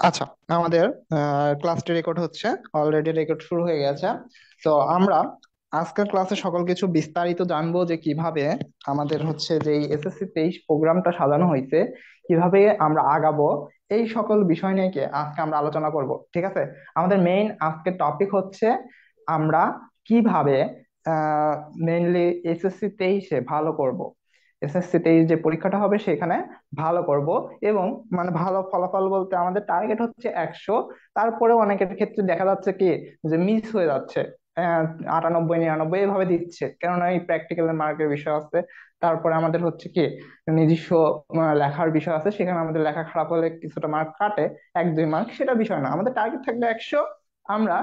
আচ্ছা, আমাদের ক্লাসটি রেকর্ড হচ্ছে। অলরেডি রেকর্ড শুরু হয়ে গেছে। তো আমরা আজকের ক্লাসে সকল কিছু বিস্তারিত জানবো যে কিভাবে আমাদের হচ্ছে যে এসএসসি 23 প্রোগ্রামটা সাজানো হয়েছে, কিভাবে আমরা আগাবো, এই সকল বিষয় নিয়ে কি আজকে আমরা আলোচনা করব। ঠিক আছে? আমাদের মেইন আজকের টপিক হচ্ছে আমরা কিভাবে মেইনলি এসএসসি 23-এ ভালো করব। এসএসসি 23 যে পরীক্ষাটা হবে সেখানে ভালো করব, এবং মানে ভালো ফলাফল বলতে আমাদের টার্গেট হচ্ছে 100। তারপরেও অনেকের ক্ষেত্রে দেখা যাচ্ছে কি যে মিস হয়ে যাচ্ছে, 98 99 এভাবে দিচ্ছে, কেননা এই প্র্যাকটিক্যাল মার্কের বিষয় আছে। তারপরে আমাদের হচ্ছে কি নিজস্ব লেখার বিষয় আছে, সেখানে আমাদের লেখা খারাপ হলে কিছুটা মার্ক কাটে, 1 2 মার্ক, সেটা বিষয় না, আমাদের টার্গেট থাকবে 100। আমরা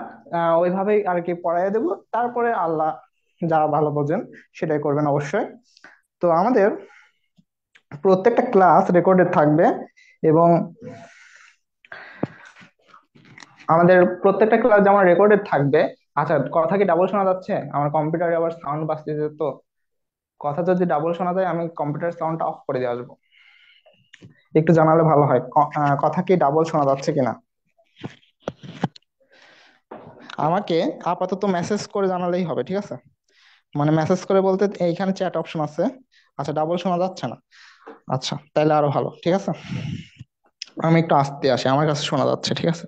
ওইভাবেই আর কি পড়াইয়া দেবো, তারপরে আল্লাহ যা ভালো বোঝেন সেটাই করবেন অবশ্যই। তো আমাদের প্রত্যেকটা ক্লাস রেকর্ডেড থাকবে, এবং আমাদের প্রত্যেকটা ক্লাস যেমন রেকর্ডেড থাকবে। আচ্ছা, কথা কি ডাবল শোনা যাচ্ছে? আমার কম্পিউটারে আবার সাউন্ড বাজতেছে, তো কথা যদি ডাবল শোনা যায় আমি কম্পিউটার সাউন্ডটা অফ করে দিয়ে আসবো। একটু জানালে ভালো হয়, কথা কি ডাবল শোনা যাচ্ছে কিনা। আমাকে আপাতত মেসেজ করে জানালেই হবে, ঠিক আছে? মানে মেসেজ করে বলতে এইখানে চ্যাট অপশন আছে। আচ্ছা, ডাবল শোনা যাচ্ছে না? আচ্ছা, তাহলে আরো ভালো, ঠিক আছে। আমি একটু আস্তে আসি, আমার কাছে শোনা যাচ্ছে, ঠিক আছে।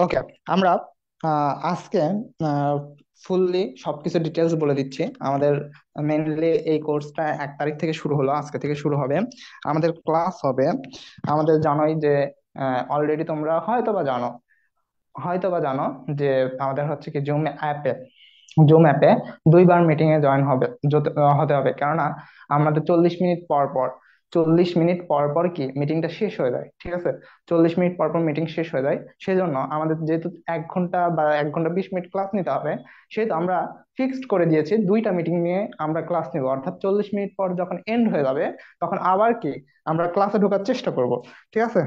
ওকে, আমরা আজকে ফুললি সবকিছু ডিটেলস বলে দিচ্ছি। আমাদের মেনলি এই কোর্সটা 1 তারিখ থেকে শুরু হলো, আজকে থেকে শুরু হবে। আমাদের ক্লাস হবে, আমাদের জানোই যে অলরেডি তোমরা হয়তো বা জানো যে আমাদের হচ্ছে কি জুম অ্যাপে 2বার মিটিং এ জয়েন হতে হবে, কেননা আমাদের 40 মিনিট পর পর 40 মিনিট পর পর কি মিটিংটা শেষ হয়ে যায়, ঠিক আছে? 40 মিনিট পর পর মিটিং শেষ হয়ে যায়, সেজন্য আমাদের যেহেতু 1 ঘন্টা বা 1 ঘন্টা 20 মিনিট ক্লাস নিতে হবে, সেহেতু আমরা ফিক্সড করে দিয়েছি 2টা মিটিং নিয়ে আমরা ক্লাস নিব। অর্থাৎ 40 মিনিট পর যখন এন্ড হয়ে যাবে, তখন আবার কি আমরা ক্লাসে ঢোকার চেষ্টা করব, ঠিক আছে?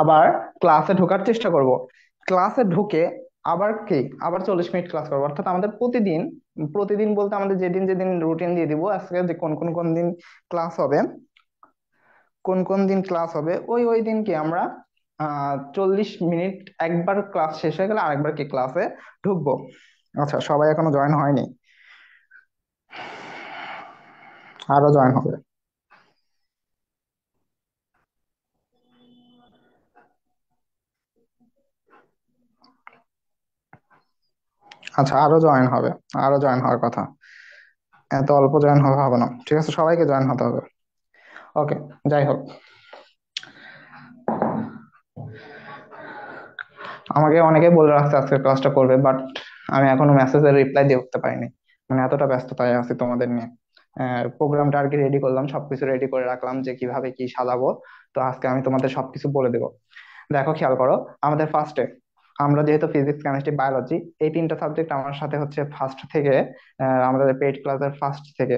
আবার ক্লাসে ঢোকার চেষ্টা করব। ক্লাসে ঢুকে আবার কি আবার 40 মিনিট ক্লাস করবো। অর্থাৎ আমাদের প্রতিদিন, প্রতিদিন বলতে আমাদের যেদিন যেদিন রুটিন দিয়ে দিব আজকে, যে কোন কোন কোন দিন ক্লাস হবে, কোন কোন দিন ক্লাস হবে, ওই ওই দিন কি আমরা 40 মিনিট, একবার ক্লাস শেষ হয়ে গেলে আরেকবার কি ক্লাসে ঢুকবো। আচ্ছা, সবাই এখনো জয়েন হয়নি, আরো জয়েন হবে। আচ্ছা, আরো জয়েন হবে, আরো জয়েন হওয়ার কথা। এত অল্প জয়েন হবে হবে না, ঠিক আছে, সবাইকে জয়েন হতে হবে। ওকে, যাই হোক, আমাকে অনেকে বলে রাখছে আজকে ক্লাসটা করবে, বাট আমি এখনো মেসেজের রিপ্লাই দিয়ে উঠতে পারিনি। মানে এতটা ব্যস্ততায় আছি তোমাদের নিয়ে। প্রোগ্রামটা আর কি রেডি করলাম, সবকিছু রেডি করে রাখলাম যে কিভাবে কি সাজাবো। তো আজকে আমি তোমাদের সবকিছু বলে দেবো। দেখো, খেয়াল করো, আমাদের ফার্স্টে আমরা যেহেতু ফিজিক্স কেমিস্ট্রি বায়োলজি এই 3টা সাবজেক্ট আমার সাথে হচ্ছে ফার্স্ট থেকে, আমাদের পেইড ক্লাসের ফার্স্ট থেকে,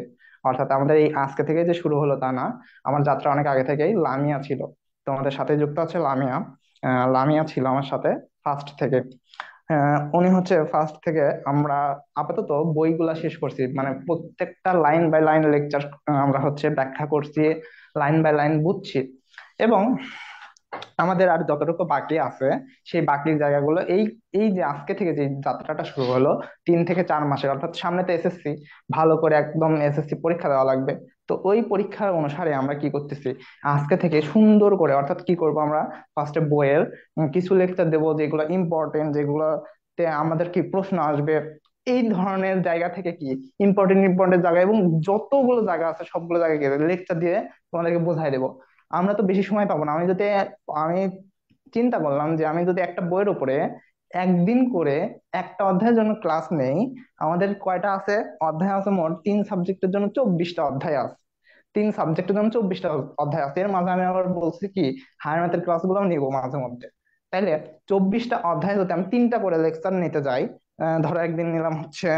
অর্থাৎ আমাদের এই আজকে থেকে যে শুরু হলো তা না, আমার যাত্রা অনেক আগে থেকেই লামিয়া ছিল তোমাদের সাথে যুক্ত আছে। লামিয়া, লামিয়া ছিল আমার সাথে ফার্স্ট থেকে। উনি হচ্ছে ফার্স্ট থেকে। আমরা আপাতত বইগুলা শেষ করছি, মানে প্রত্যেকটা লাইন বাই লাইন লেকচার আমরা হচ্ছে ব্যাখ্যা করছি, লাইন বাই লাইন বুঝছি। এবং আমাদের আর যতটুকু বাকি আছে সেই বাকি জায়গাগুলো এই এই যে আজকে থেকে যে যাত্রাটা শুরু হলো 3 থেকে 4 মাসের, অর্থাৎ সামনে তো এসএসসি, ভালো করে একদম এসএসসি পরীক্ষা দেওয়া লাগবে। তো ওই পরীক্ষার অনুসারে আমরা কি করতেছি, আজকে থেকে সুন্দর করে, অর্থাৎ কি করব আমরা, ফার্স্টে বইয়ের কিছু লেকচার দেবো যেগুলো ইম্পর্টেন্ট, যেগুলোতে আমাদের কি প্রশ্ন আসবে, এই ধরনের জায়গা থেকে কি ইম্পর্টেন্ট ইম্পর্টেন্ট জায়গা, এবং যতগুলো জায়গা আছে সবগুলো জায়গায় লেকচার দিয়ে তোমাদেরকে বোঝাই দেবো। আমরা তো বেশি সময় পাবো না। আমি চিন্তা করলাম যে আমি যদি একটা বইয়ের উপরে একদিন করে একটা অধ্যায়ের জন্য ক্লাস নেই, আমাদের কয়টা আছে অধ্যায় আছে, মোট 3 সাবজেক্টের জন্য 24টা অধ্যায় আছে। তিন সাবজেক্টের জন্য 24টা অধ্যায় আছে। এর মাঝে আমি আবার বলছি কি হায়ার ম্যাথের ক্লাসগুলো নিবো মাঝে মধ্যে। তাইলে 24টা অধ্যায় যদি আমি তিনটা করে লেকচার নিতে যাই, ধরো একদিন নিলাম হচ্ছে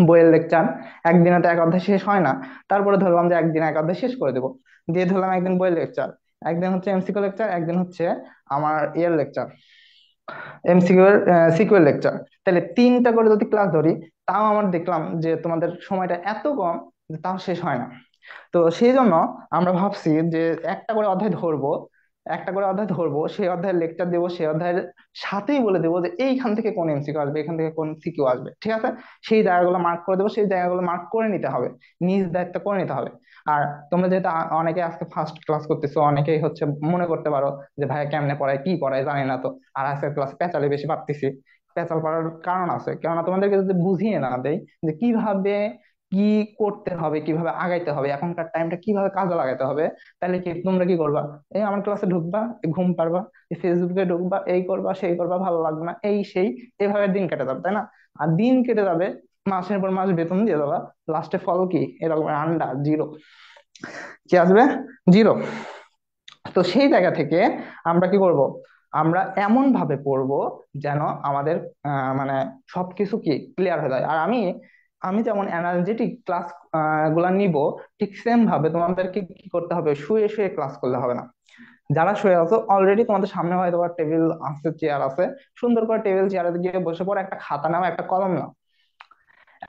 বইয়ের লেকচার, একদিনে তো এক অধ্যায় শেষ হয় না। তারপরে ধরলাম যে একদিন এক অধ্যায় শেষ করে দেবো, দিয়ে ধরলাম একদিন বইয়ের লেকচার, একদিন হচ্ছে এমসিকিউ লেকচার, একদিন হচ্ছে আমার ইয়ের লেকচার, এমসিকিউ এর সিকিউর লেকচার। তাহলে তিনটা করে যদি ক্লাস ধরি, তাও আমার দেখলাম যে তোমাদের সময়টা এত কম যে তাও শেষ হয় না। তো সেই জন্য আমরা ভাবছি যে একটা করে অধ্যায় ধরবো, একটা করে অধ্যায় ধরবো, সেই অধ্যায়ের লেকচার দেবো, সেই অধ্যায়ের সাথেই বলে দেবো যে এইখান থেকে কোন এমসিকিউ আসবে, এখান থেকে কোন সিকিউ আসবে, ঠিক আছে। সেই জায়গাগুলো মার্ক করে দেবো, সেই জায়গাগুলো মার্ক করে নিতে হবে, নিজ দায়িত্ব করে নিতে হবে। আর তোমরা যেহেতু অনেকে আজকে ফার্স্ট ক্লাস করতেছো, অনেকেই হচ্ছে মনে করতে পারো যে ভাই কেমনে পড়ায়, কি পড়ায় জানি না তো, আর আজকের ক্লাস পেঁচালে বেশি পারতেছি। পেঁচাল পড়ার কারণ আছে, কেননা তোমাদেরকে যদি বুঝিয়ে না দেয় যে কিভাবে কি করতে হবে, কিভাবে আগাইতে হবে, এখনকার টাইমটা কিভাবে কাজে লাগাতে হবে, তাহলে কি তোমরা কি করবা? এই আমার ক্লাসে ঢুকবা, ঘুম পারবা, এই ফেসবুকে ঢুকবা, এই করবা সেই করবা, ভালো লাগবে না, এই সেই, এভাবে দিন কেটে যাবে, তাই না? আর দিন কেটে যাবে, মাসের পর মাস বেতন দিয়ে যাবা, লাস্টে ফল কি এরকম আন্ডা জিরো। কি আসবে? জিরো। তো সেই জায়গা থেকে আমরা কি করব? আমরা এমন ভাবে পড়বো যেন আমাদের মানে সবকিছু কি ক্লিয়ার হয়ে যায়। আর আমি আমি যেমন এনার্জেটিক ক্লাস গুলা নিব, ঠিক সেম ভাবে তোমাদেরকে কি করতে হবে, শুয়ে শুয়ে ক্লাস করলে হবে না। যারা শুয়ে আছো অলরেডি তোমাদের সামনে হয়তো টেবিল আছে, চেয়ার আছে, সুন্দর করে টেবিল চেয়ারে গিয়ে বসে পড়ো, একটা খাতা নাও, একটা কলম নাও,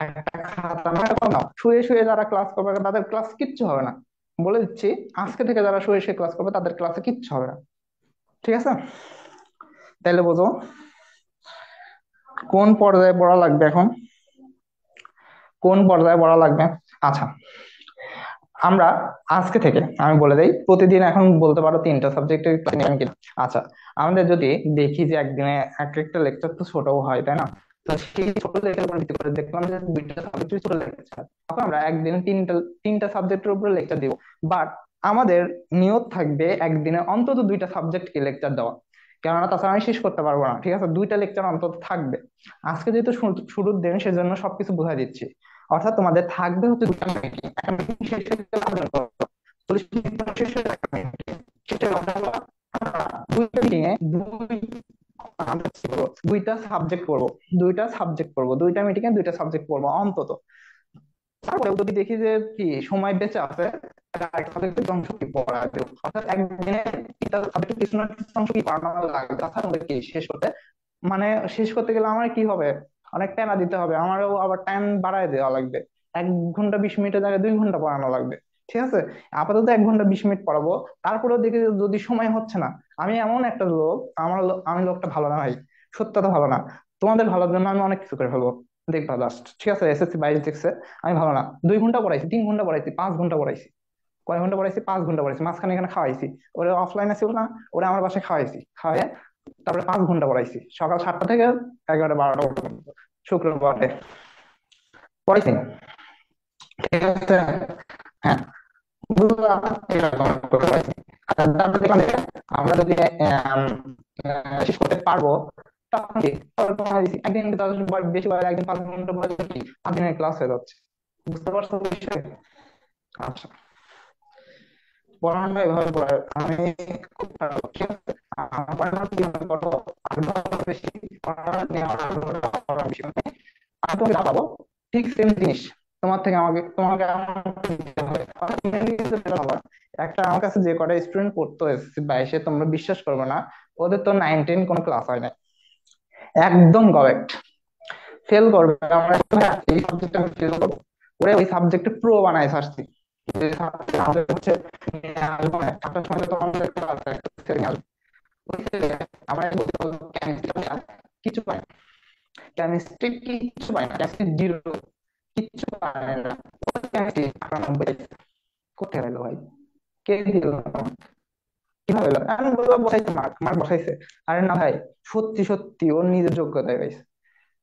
একটা খাতা নাও, একটা কলম নাও। শুয়ে শুয়ে যারা ক্লাস করবে তাদের ক্লাস কিচ্ছু হবে না, বলে দিচ্ছি। আজকে থেকে যারা শুয়ে শুয়ে ক্লাস করবে তাদের ক্লাসে কিচ্ছু হবে না, ঠিক আছে? তাইলে বোঝো কোন পর্যায়ে পড়া লাগবে এখন, কোন পর্যায়ে পড়া লাগবে। আচ্ছা, আমরা আজকে থেকে আমি বলে দেই, প্রতিদিন এখন বলতে পারো তিনটা সাবজেক্টের ক্লাস নেবেন কিনা। আচ্ছা, আমাদের যদি দেখি যে একদিনে এক একটা লেকচার তো ছোটও হয়, তাই না? তো সেই ছোট লেকচার উপর ভিত্তি করে দেখলাম যে দুইটা সাবজেক্টের ছোট লেকচার, তখন আমরা একদিনে তিনটা তিনটা সাবজেক্টের উপরে লেকচার দিব। বাট আমাদের নিয়ত থাকবে একদিনে অন্তত দুইটা সাবজেক্টকে লেকচার দেওয়া, কেননা তাছাড়া আমি শেষ করতে পারবো না, ঠিক আছে? দুইটা লেকচার অন্তত থাকবে। আজকে যেহেতু শুরুর দিন, সেজন্য সবকিছু বোঝাই দিচ্ছি। অর্থাৎ তোমাদের থাকবে হচ্ছে দুটা মিটিং, একটা মিটিং শেষ হয়ে গেলে আবার 40 মিনিট পর শেষ হয়ে যাবে একটা মিটিং, শেষ হয়ে কথা হলো দুইটা মিটিং এ আমরা কি করবো? দুইটা সাবজেক্ট পড়বো, দুইটা সাবজেক্ট পড়বো, দুইটা মিটিং এ দুইটা সাবজেক্ট পড়বো অন্তত। তারপরে যদি দেখি যে কি সময় বেঁচে আছে, তাহলে আরেকটা সাবজেক্টের অংশ কি পড়া দেবো। অর্থাৎ একদিনে তিনটা সাবজেক্টের কিছু না কিছু অংশ কি পড়ানো লাগবে, তাছাড়া আমাদের কি শেষ করতে, মানে শেষ করতে গেলে আমার কি হবে, অনেক টাইম দিতে হবে, আমারও আবার টাইম বাড়ায় দেওয়া লাগবে। 1 ঘন্টা 20 মিনিটের জায়গায় 2 ঘন্টা পড়ানো লাগবে, ঠিক আছে? আপাতত 1 ঘন্টা 20 মিনিট পড়াবো। তারপরেও দেখি যে যদি সময় হচ্ছে না, আমি এমন একটা লোক, আমি লোকটা ভালো না ভাই, সত্যটা ভালো না। তোমাদের ভালোর জন্য আমি অনেক কিছু করে ফেলবো, দেখবা জাস্ট, ঠিক আছে? এসএসসি 22 দেখছে আমি ভালো না, 2 ঘন্টা পড়াইছি, 3 ঘন্টা পড়াইছি, 5 ঘন্টা পড়াইছি, কয় ঘন্টা পড়াইছি, 5 ঘন্টা পড়াইছি, মাঝখানে এখানে খাওয়াইছি, ওরা অফলাইনে ছিল না, ওরা আমার বাসায় খাওয়াইছি, খাওয়াই তারপরে 5 ঘন্টা পড়াইছি, সকাল 7টা থেকে 11টা 12টা পর্যন্ত, শুক্রবারে পড়াইছি, ঠিক আছে? হ্যাঁ, বুঝলাম, এরকম করে পড়াইছি। আচ্ছা, তারপরে দেখলাম যে আমরা যদি আম, শেষ করতে পারবো, তখন কি তখন পড়াই দিছি। একদিন 10 বার বেশি বার, একদিন 5 ঘন্টা পড়াই কি 5 দিনের ক্লাস হয়ে যাচ্ছে। বুঝতে পারছো বিষয়? আচ্ছা, পড়ানো এভাবে পড়ায় আমি খুব খারাপ, ঠিক আছে? আমার পড়ানোর কি মনে করো, আগ্রহ বেশি, পড়ানোর নেওয়ার আগ্রহ বেশি। আমি তোমাকে যা পাবো ঠিক সেম জিনিস তোমার থেকে আমাকে, তোমাকে আমাকে দিতে হবে। অর্থাৎ তুমি নিজে কিছু পেলে হবে না। একটা আমার কাছে যে কটা স্টুডেন্ট পড়তো এসএসসি 22-এ, তোমরা বিশ্বাস করবে না, ওদের তো 9 10 কোনো ক্লাস হয় না, একদম কারেক্ট ফেল করবে। আমরা এই সাবজেক্টে আমি ফেল করবো, ওরা ওই সাবজেক্টে প্রো বানায় ছাড়ছি। যে subject আমাদের হচ্ছে নিয়ে আসবো না, একটা সময় তো আমাদের ক্লাস আসবে, ওই ছেলে আমরা কেমিস্ট্রি কিছু পাই না, কেমিস্ট্রি কিচ্ছু পাই না, কেমিস্ট্রি জিরো, কিচ্ছু পাই না। কেমিস্ট্রি 98 কোথায় গেল ভাই, কে দিল তোমার? কিভাবে এলো? আমি বললাম বসাইছে, মার্ক মার্ক বসাইছে। আরে না ভাই, সত্যি সত্যি ওর নিজের যোগ্যতায় পাইছে,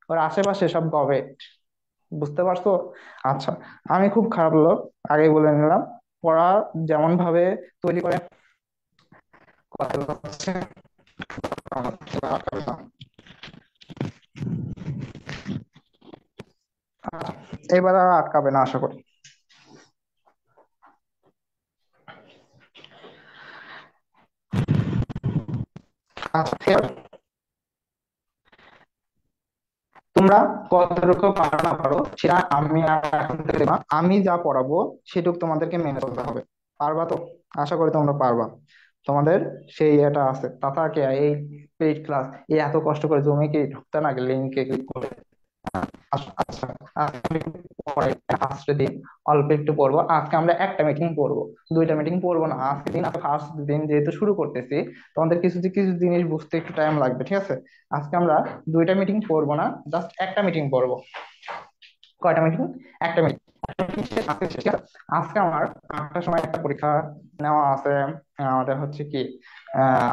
ওর আশেপাশে সব গবেট। বুঝতে পারছো? আচ্ছা, আমি খুব খারাপ লোক, আগেই বলে নিলাম। পড়া যেমন ভাবে তৈরি করে, কথা হচ্ছে এবার আর আটকাবে না আশা করি। আচ্ছা ঠিক আছে, তোমরা কতটুকু পারো না পারো সেটা আমি আর এখন থেকে দেখবো না। আমি যা পড়াবো সেটুকু তোমাদেরকে মেনে চলতে হবে। পারবা তো? আশা করি তোমরা পারবা। তোমাদের সেই এটা আছে, তাছাড়া কি এই পেইড ক্লাস, এই এত কষ্ট করে তুমি কি ঢুকতে না লিঙ্কে ক্লিক করে? আচ্ছা, আজকে আমি একটু পরে ফার্স্ট দিন অল্প একটু পড়বো। আজকে আমরা একটা মিটিং পড়বো, দুইটা মিটিং পড়বো না আজকে দিন। আজকে ফার্স্ট দিন যেহেতু শুরু করতেছি, তোমাদের কিছু কিছু জিনিস বুঝতে একটু টাইম লাগবে, ঠিক আছে? আজকে আমরা দুইটা মিটিং পড়বো না, জাস্ট একটা মিটিং পড়বো। কয়টা মিটিং? একটা মিটিং। আজকে ঠিক আছে? আজকে আমার 8টার সময় একটা পরীক্ষা নেওয়া আছে। আমাদের হচ্ছে কি,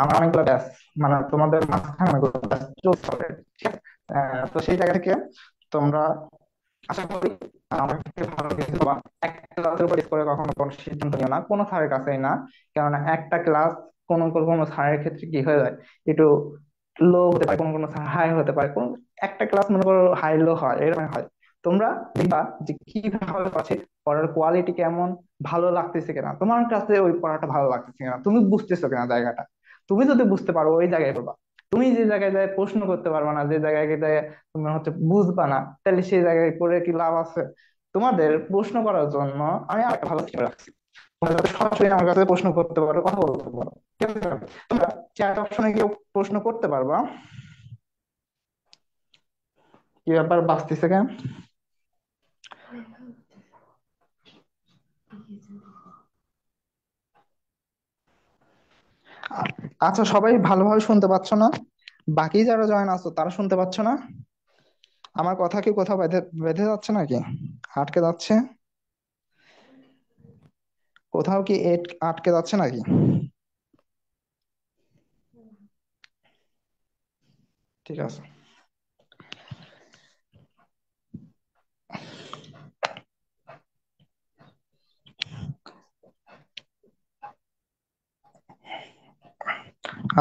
আমার অনেকগুলো ব্যাচ, মানে তোমাদের মাঝখানে অনেকগুলো ব্যাচ চলতে হবে, ঠিক আছে? তো সেই জায়গা থেকে তোমরা আশা করি আমার থেকে ভালো কিছু পাবা। একটা ক্লাসের উপর করে কখনো কোনো সিদ্ধান্ত নিও না, কোনো স্যারের কাছেই না। কেননা একটা ক্লাস কোনো কোনো কোনো স্যারের ক্ষেত্রে কি হয়ে যায়, একটু লো হতে পারে, কোনো কোনো স্যার হাই হতে পারে, কোন একটা ক্লাস মনে করো হাই লো হয়, এরকম হয়। তোমরা দেখবা যে কিভাবে পাচ্ছে, পড়ার কোয়ালিটি কেমন, ভালো লাগতেছে কিনা, তোমার কাছে ওই পড়াটা ভালো লাগতেছে কিনা, তুমি বুঝতেছো কিনা জায়গাটা। তুমি যদি বুঝতে পারো ওই জায়গায় করবা। তুমি যে জায়গায় যায় প্রশ্ন করতে পারবা না, যে জায়গায় যায় তুমি হচ্ছে বুঝবা না, তাহলে সেই জায়গায় করে কি লাভ আছে? তোমাদের প্রশ্ন করার জন্য আমি আর একটা ভালো সিস্টেম রাখছি। তোমরা যাতে সরাসরি আমার কাছে প্রশ্ন করতে পারো, কথা বলতে পারো, ঠিক আছে? তোমরা চ্যাট অপশনে গিয়ে প্রশ্ন করতে পারবা। কি ব্যাপার, বাঁচতেছে কেন? আচ্ছা, সবাই ভালোভাবে শুনতে পাচ্ছ না? বাকি যারা জয়েন আছো তারা শুনতে পাচ্ছ না? আমার কথা কি কোথাও বেঁধে বেঁধে যাচ্ছে নাকি, আটকে যাচ্ছে? কোথাও কি আটকে যাচ্ছে নাকি? ঠিক আছে।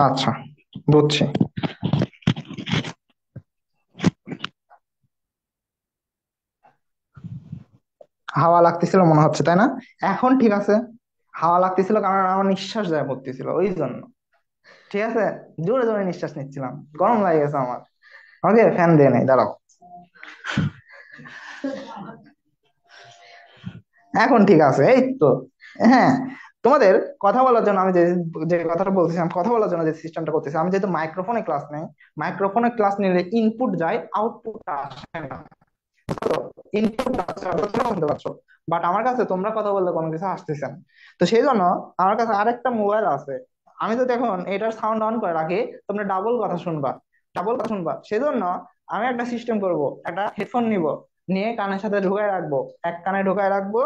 আচ্ছা, বুঝছি। হাওয়া লাগতেছিল মনে হচ্ছে, তাই না? এখন ঠিক আছে। হাওয়া লাগতেছিল কারণ আমার নিঃশ্বাস যায় পড়তেছিল ওই জন্য। ঠিক আছে, জোরে জোরে নিঃশ্বাস নিচ্ছিলাম, গরম লাগে গেছে আমার। আমাকে ফ্যান দিয়ে নেই, দাঁড়াও। এখন ঠিক আছে, এই তো। হ্যাঁ, তোমাদের কথা বলার জন্য আমি যে যে কথাটা বলতেছিলাম, কথা বলার জন্য যে সিস্টেমটা করতেছি, আমি যেহেতু মাইক্রোফোনে ক্লাস নেই, মাইক্রোফোনে ক্লাস নিলে ইনপুট যায়, আউটপুট আসে না। ইনপুট শুনতে পাচ্ছ, বাট আমার কাছে তোমরা কথা বললে কোনো কিছু আসতেছে না। তো সেই জন্য আমার কাছে আরেকটা মোবাইল আছে। আমি যদি এখন এটার সাউন্ড অন করে রাখি, তোমরা ডাবল কথা শুনবা, ডাবল কথা শুনবা। সেই জন্য আমি একটা সিস্টেম করব, একটা হেডফোন নিব, নিয়ে কানের সাথে ঢুকায় রাখবো, এক কানে ঢুকায় রাখবো।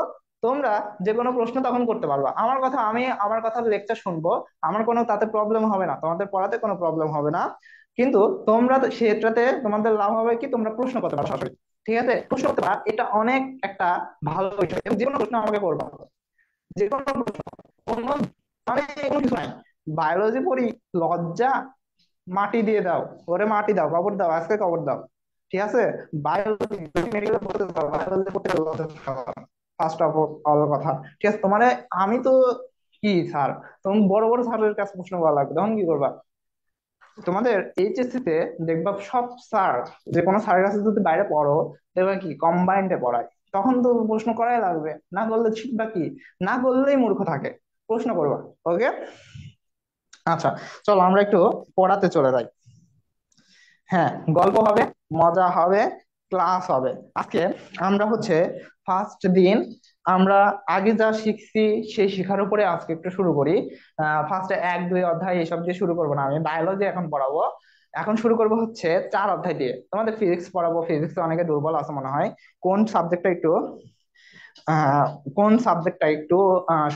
তোমরা যে কোনো প্রশ্ন তখন করতে পারবা আমার কথা, আমি আমার কথা লেকচার শুনবো। আমার কোনো তাতে প্রবলেম হবে না, তোমাদের পড়াতে কোনো প্রবলেম হবে না। কিন্তু তোমরা তো সেটাতে তোমাদের লাভ হবে কি, তোমরা প্রশ্ন করতে পারো সরাসরি। ঠিক আছে, প্রশ্ন করতে পারা এটা অনেক একটা ভালো বিষয়, এবং যে কোনো প্রশ্ন আমাকে করবা, যে কোনো প্রশ্ন। কোনো মানে কোনো কিছু নাই। বায়োলজি পড়ি, লজ্জা, মাটি দিয়ে দাও, ওরে মাটি দাও, কবর দাও, আজকে কবর দাও। ঠিক আছে, বায়োলজি মেডিকেল পড়তে দাও, বায়োলজি পড়তে ফার্স্ট অফ অল কথা। ঠিক আছে, তোমার আমি তো কি স্যার, তখন বড় বড় স্যারের কাছে প্রশ্ন করা লাগবে, তখন কি করবা? তোমাদের এইচএসসি তে দেখবা সব স্যার, যে কোনো স্যারের কাছে যদি বাইরে পড়ো, দেখবা কি কম্বাইন্ডে পড়ায়, তখন তো প্রশ্ন করাই লাগবে, না করলে শিখবা কি? না করলেই মূর্খ থাকে। প্রশ্ন করবা। ওকে, আচ্ছা, চলো আমরা একটু পড়াতে চলে যাই। হ্যাঁ, গল্প হবে, মজা হবে, ক্লাস হবে আজকে। আমরা হচ্ছে ফার্স্ট দিন, আমরা আগে যা শিখছি সেই শিখার উপরে আজকে একটু শুরু করি। ফার্স্টে 1 2 অধ্যায় এসব দিয়ে শুরু করবো না, আমি বায়োলজি এখন পড়াবো। এখন শুরু করব হচ্ছে 4 অধ্যায় দিয়ে। তোমাদের ফিজিক্স পড়াবো, ফিজিক্সে অনেকে দুর্বল আছে মনে হয়। কোন সাবজেক্টটা একটু আহ কোন সাবজেক্টটা একটু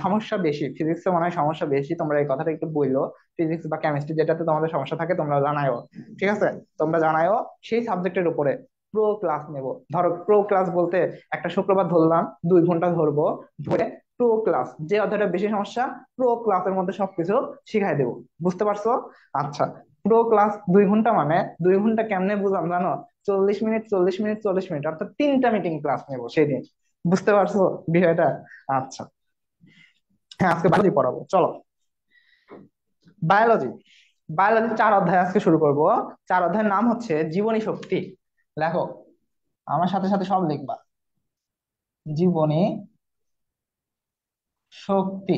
সমস্যা বেশি, ফিজিক্সে মনে হয় সমস্যা বেশি, তোমরা এই কথাটা একটু বললো। ফিজিক্স বা কেমিস্ট্রি যেটাতে তোমাদের সমস্যা থাকে তোমরা জানায়ও, ঠিক আছে? তোমরা জানায়ও সেই সাবজেক্টের উপরে প্রো ক্লাস নেব। ধরো প্রো ক্লাস বলতে একটা শুক্রবার ধরলাম, 2 ঘন্টা ধরবো, ধরে প্রো ক্লাস যে অধ্যায়টা বেশি সমস্যা, প্রো ক্লাসের মধ্যে সবকিছু শিখাই দেবো। বুঝতে পারছো? আচ্ছা, প্রো ক্লাস 2 ঘন্টা মানে 2 ঘন্টা কেমনে বুঝলাম জানো? 40 মিনিট 40 মিনিট 40 মিনিট, অর্থাৎ 3টা মিটিং ক্লাস নেবো সেই দিন। বুঝতে পারছো বিষয়টা? আচ্ছা, হ্যাঁ আজকে বায়োলজি পড়াবো, চলো। বায়োলজি, বায়োলজির 4 অধ্যায় আজকে শুরু করব। 4 অধ্যায়ের নাম হচ্ছে জীবনী শক্তি। লেখো, আমার সাথে সাথে সব লিখবা। জীবনী শক্তি।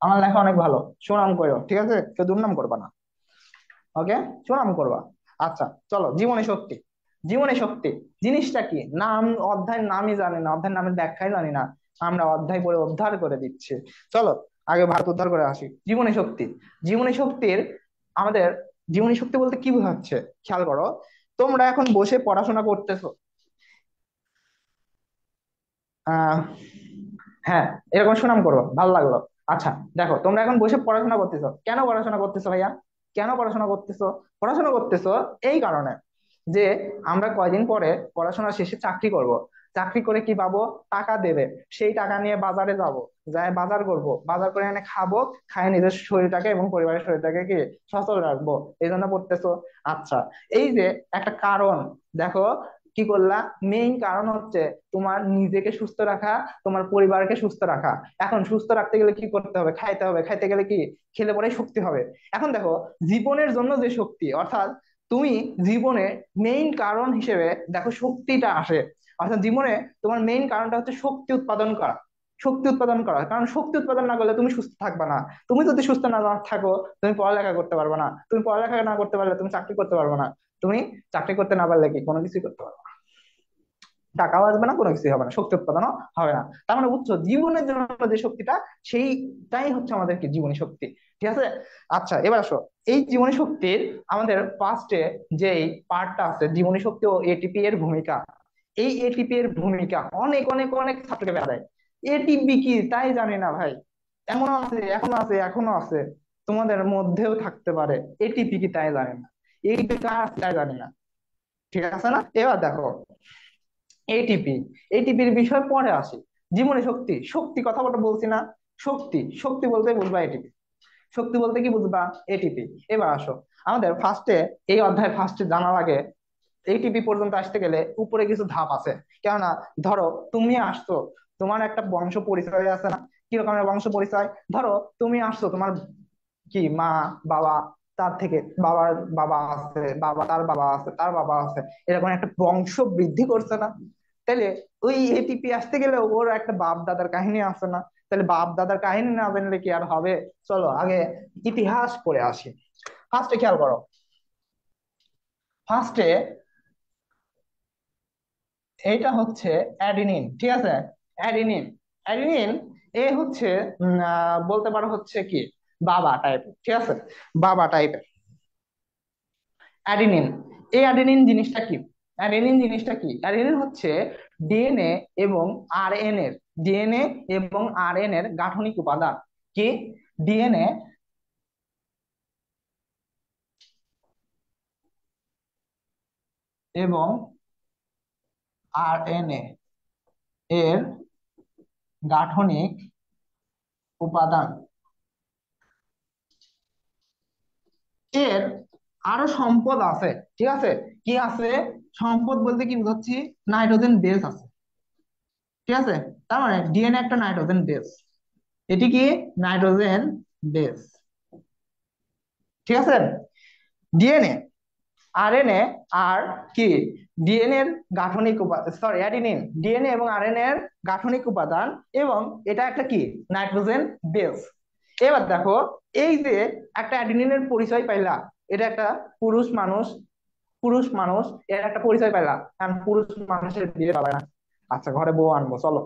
আমার লেখা অনেক ভালো, সুনাম করো, ঠিক আছে? কেউ দুর্নাম করবা না। ওকে, সুনাম করবা। আচ্ছা, চলো, জীবনী শক্তি। জীবনী শক্তি জিনিসটা কি? নাম, অধ্যায়ের নামই জানি না, অধ্যায়ের নামের ব্যাখ্যাই জানি না, আমরা অধ্যায় পড়ে উদ্ধার করে দিচ্ছি। চলো, আগে ভারত উদ্ধার করে আসি। জীবনী শক্তি। জীবনী শক্তির আমাদের জীবনী শক্তি বলতে কি বোঝাচ্ছে খেয়াল করো। তোমরা এখন বসে পড়াশোনা করতেছো। আহ হ্যাঁ, এরকম সুনাম করো, ভালো লাগলো। আচ্ছা, দেখো, তোমরা এখন বসে পড়াশোনা করতেছো। কেন পড়াশোনা করতেছো ভাইয়া? কেন পড়াশোনা করতেছো? পড়াশোনা করতেছো এই কারণে যে আমরা কয়দিন পরে পড়াশোনা শেষে চাকরি করব। চাকরি করে কি পাবো? টাকা দেবে। সেই টাকা নিয়ে বাজারে যাব, যাই বাজার করব, বাজার করে এনে খাবো, খাই নিজের শরীরটাকে এবং পরিবারের শরীরটাকে কি সচল রাখবো। এই জন্য পড়তেছো। আচ্ছা, এই যে একটা কারণ, দেখো, কি করলা? মেইন কারণ হচ্ছে তোমার নিজেকে সুস্থ রাখা, তোমার পরিবারকে সুস্থ রাখা। এখন সুস্থ রাখতে গেলে কি করতে হবে? খাইতে হবে। খাইতে গেলে কি? খেলে পরেই শক্তি হবে। এখন দেখো, জীবনের জন্য যে শক্তি, অর্থাৎ তুমি জীবনে মেইন কারণ হিসেবে দেখো শক্তিটা আসে। অর্থাৎ জীবনে তোমার মেইন কারণটা হচ্ছে শক্তি উৎপাদন করা। শক্তি উৎপাদন করা, কারণ শক্তি উৎপাদন না করলে তুমি সুস্থ থাকবে না। তুমি যদি সুস্থ না থাকো, তুমি পড়ালেখা করতে পারবে না। তুমি পড়ালেখা না করতে পারলে তুমি চাকরি করতে পারবে না। তুমি চাকরি করতে না পারলে কি কোনো কিছুই করতে পারবে না। টাকাও আসবে না, কোনো কিছুই হবে না, শক্তি উৎপাদনও হবে না। তার মানে বুঝছো, জীবনের জন্য যে শক্তিটা, সেইটাই হচ্ছে আমাদের কি জীবনী শক্তি। ঠিক আছে? আচ্ছা, এবার আসো, এই জীবনী শক্তির আমাদের ফার্স্টে যেই পার্টটা আছে, জীবনী শক্তি ও এটিপি এর ভূমিকা। এই এটিপি এর ভূমিকা অনেক অনেক অনেক ছাত্রকে বেড়া দেয়। এটিপি কি তাই জানি না ভাই। এমন আছে, এখনো আছে, এখনো আছে, তোমাদের মধ্যেও থাকতে পারে। এটিপি কি তাই জানি না, এটিপি কার আছে তাই জানি না। ঠিক আছে না? এবার দেখো, এটিপি, এটিপির বিষয় পরে আসি। জীবনী শক্তি, শক্তি কথা বলতে বলছি না? শক্তি, শক্তি বলতে বুঝবা এটিপি। শক্তি বলতে কি বুঝবা? এটিপি। এবার আসো, আমাদের ফার্স্টে, এই অধ্যায় ফার্স্টে জানা লাগে এইটিপি পর্যন্ত আসতে গেলে উপরে কিছু ধাপ আছে। কেননা ধরো, তুমি আসছো, তোমার একটা বংশ পরিচয় আছে না? কি রকমের বংশ পরিচয়? ধরো, তুমি আসছো, তোমার কি মা, বাবা, তার থেকে বাবার বাবা আছে, বাবা তার বাবা আছে, তার বাবা আছে, এরকম একটা বংশ বৃদ্ধি করছে না? তাহলে ওই এটিপি আসতে গেলে ওর একটা বাপ দাদার কাহিনী আছে না? তাহলে বাপ দাদার কাহিনী না জানলে কি আর হবে? চলো আগে ইতিহাস পড়ে আসি। ফার্স্টে খেয়াল করো, ফার্স্টে এইটা হচ্ছে অ্যাডিনিন, ঠিক আছে? অ্যাডিনিন, অ্যাডিনিন, এ হচ্ছে বলতে পারো হচ্ছে কি বাবা টাইপের, ঠিক আছে? বাবা টাইপের অ্যাডিনিন। এই অ্যাডিনিন জিনিসটা কি? অ্যাডিনিন জিনিসটা কি? অ্যাডিনিন হচ্ছে ডিএনএ এবং আরএন এর, ডিএনএ এবং আরএন এর গাঠনিক উপাদান। কি? ডিএনএ এবং আরএনএ এর গাঠনিক উপাদান। এর আরো সম্পদ আছে, ঠিক আছে? কি আছে? সম্পদ বলতে কি বুঝাচ্ছি? নাইট্রোজেন বেস আছে, ঠিক আছে? তার মানে ডিএনএ একটা নাইট্রোজেন বেস। এটি কি? নাইট্রোজেন বেস, ঠিক আছে? ডিএনএ, আরএনএ, আর কি? ডিএনএ এর গাঠনিক উপাদান, সরি, অ্যাডিনিন, ডিএনএ এবং আরএনএ এর গাঠনিক উপাদান, এবং এটা একটা কি? Nitrogen base. এবার দেখো, এই যে একটা অ্যাডিনিনের পরিচয় পাইলা, এটা একটা পুরুষ মানুষ, পুরুষ মানুষ, এর একটা পরিচয় পাইলা। কারণ পুরুষ মানুষের বিয়ে পাবে না। আচ্ছা, ঘরে বউ আনবো, চলো।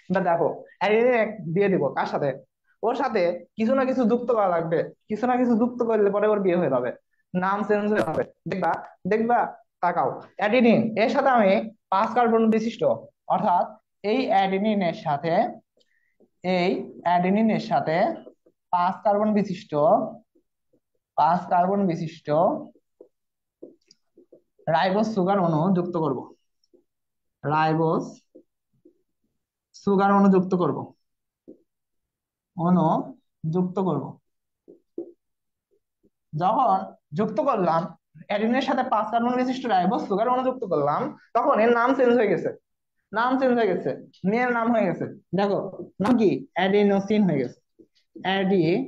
এটা দেখো, অ্যাডিনিন বিয়ে দিব কার সাথে? ওর সাথে কিছু না কিছু যুক্ত করা লাগবে। কিছু না কিছু যুক্ত করলে পরে ওর বিয়ে হয়ে যাবে, নাম চেঞ্জ হয়ে যাবে। দেখবা, দেখবা, তাকাও, অ্যাডিনিন এর সাথে আমি 5 কার্বন বিশিষ্ট, অর্থাৎ এই অ্যাডিনিনের সাথে, এই অ্যাডিনিনের সাথে 5 কার্বন বিশিষ্ট, 5 কার্বন বিশিষ্ট রাইবোজ সুগার অণু যুক্ত করব। রাইবোজ সুগার অণু যুক্ত করব, অণু যুক্ত করব। যখন যুক্ত করলাম, অ্যাডিনিনের সাথে 5 কার্বন বিশিষ্ট রাইবোজ সুগার অণু যুক্ত করলাম, তখন এর নাম চেঞ্জ হয়ে গেছে। নাম চেঞ্জ হয়ে গেছে, মেয়ের নাম হয়ে গেছে। দেখো, নাম কি? অ্যাডিনোসিন হয়ে গেছে। অ্যাডিনোসিন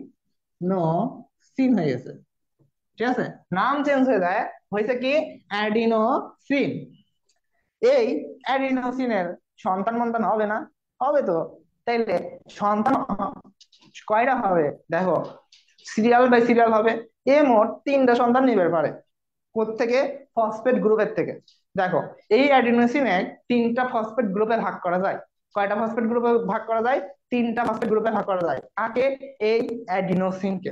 নো সিন হয়ে গেছে। ঠিক আছে, নাম চেঞ্জ হয়ে যায়, হয়েছে কি অ্যাডিনোসিন। এই অ্যাডিনোসিনের সন্তান মন্তান হবে না? হবে তো। তাইলে সন্তান কয়টা হবে দেখো, সিরিয়াল বাই সিরিয়াল হবে। এ মোট তিনটা সন্তান নিবে পারে। কোত্থেকে? ফসফেট গ্রুপের থেকে। দেখো, এই অ্যাডিনোসিনে তিনটা ফসফেট গ্রুপে ভাগ করা যায়। কয়টা ফসফেট গ্রুপে ভাগ করা যায়? তিনটা ফসফেট গ্রুপে ভাগ করা যায়। কাকে? এই অ্যাডিনোসিনকে।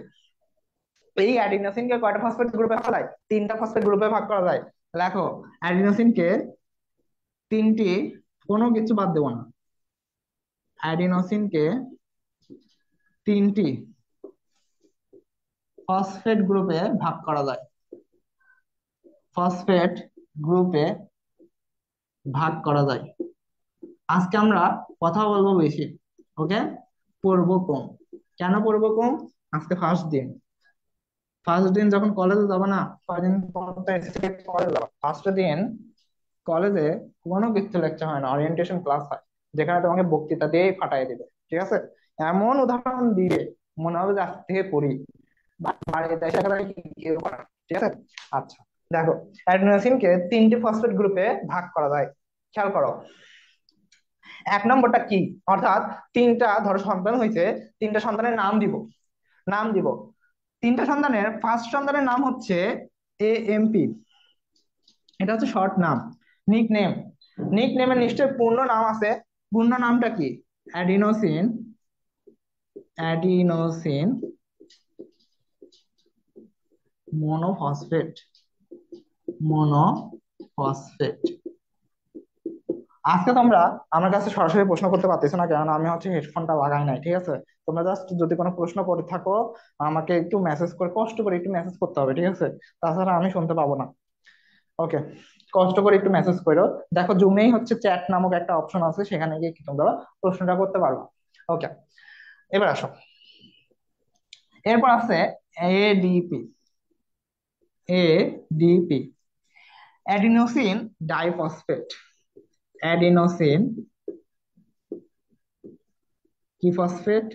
এই অ্যাডিনোসিনকে কয়টা ফসফেট গ্রুপে ভাগ করা যায়? তিনটা ফসফেট গ্রুপে ভাগ করা যায়। দেখো, অ্যাডিনোসিনকে তিনটি, কোনো কিছু বাদ দেবো না, অ্যাডিনোসিনকে তিনটি ফসফেট গ্রুপে ভাগ করা যায়। ফসফেট গ্রুপে ভাগ করা যায়। আজকে আমরা কথা বলবো বেশি, ওকে? পড়বো কম। কেন পড়বো কম? আজকে ফার্স্ট দিন। ফার্স্ট দিন যখন কলেজে যাবো না, কয়দিন পর তো কলেজে যাবো। ফার্স্ট দিন কলেজে কোনো কিছু লেকচার হয় না, ওরিয়েন্টেশন ক্লাস হয়, যেখানে তোমাকে বক্তৃতা দিয়েই ফাটাই দিবে। ঠিক আছে, এমন উদাহরণ দিবে মনে হবে যে আজ থেকে পড়ি, বাড়িতে এসে একেবারে কি কেউ করে না। ঠিক আছে, আচ্ছা। দেখো, অ্যাডিনোসিনকে তিনটি ফসফেট গ্রুপে ভাগ করা যায়। খেয়াল করো, এক নম্বরটা কি, অর্থাৎ তিনটা ধরো সন্তান হয়েছে, তিনটা সন্তানের নাম দিব। নাম দিব, তিনটা সন্তানের ফার্স্ট সন্তানের নাম হচ্ছে AMP। এটা হচ্ছে শর্ট নাম, নিক নেম। নিক নেমের নিশ্চয় পূর্ণ নাম আছে। পূর্ণ নামটা কি? অ্যাডিনোসিন। Adenosine monophosphate. মনোফসফেট। আজকে তোমরা আমার কাছে সরাসরি প্রশ্ন করতে পারতেছো না, কারণ আমি হচ্ছে হেডফোনটা লাগাই নাই। ঠিক আছে, তোমরা জাস্ট যদি কোনো প্রশ্ন করে থাকো আমাকে একটু মেসেজ করে, কষ্ট করে একটু মেসেজ করতে হবে। ঠিক আছে, তাছাড়া আমি শুনতে পাবো না। ওকে, কষ্ট করে একটু মেসেজ করো। দেখো, জুমেই হচ্ছে চ্যাট নামক একটা অপশন আছে, সেখানে গিয়ে কি তোমরা প্রশ্নটা করতে পারবা। ওকে, এবার আসো। এরপর আছে ADP। ADP, adenosine diphosphate. Adenosine কি ফসফেট?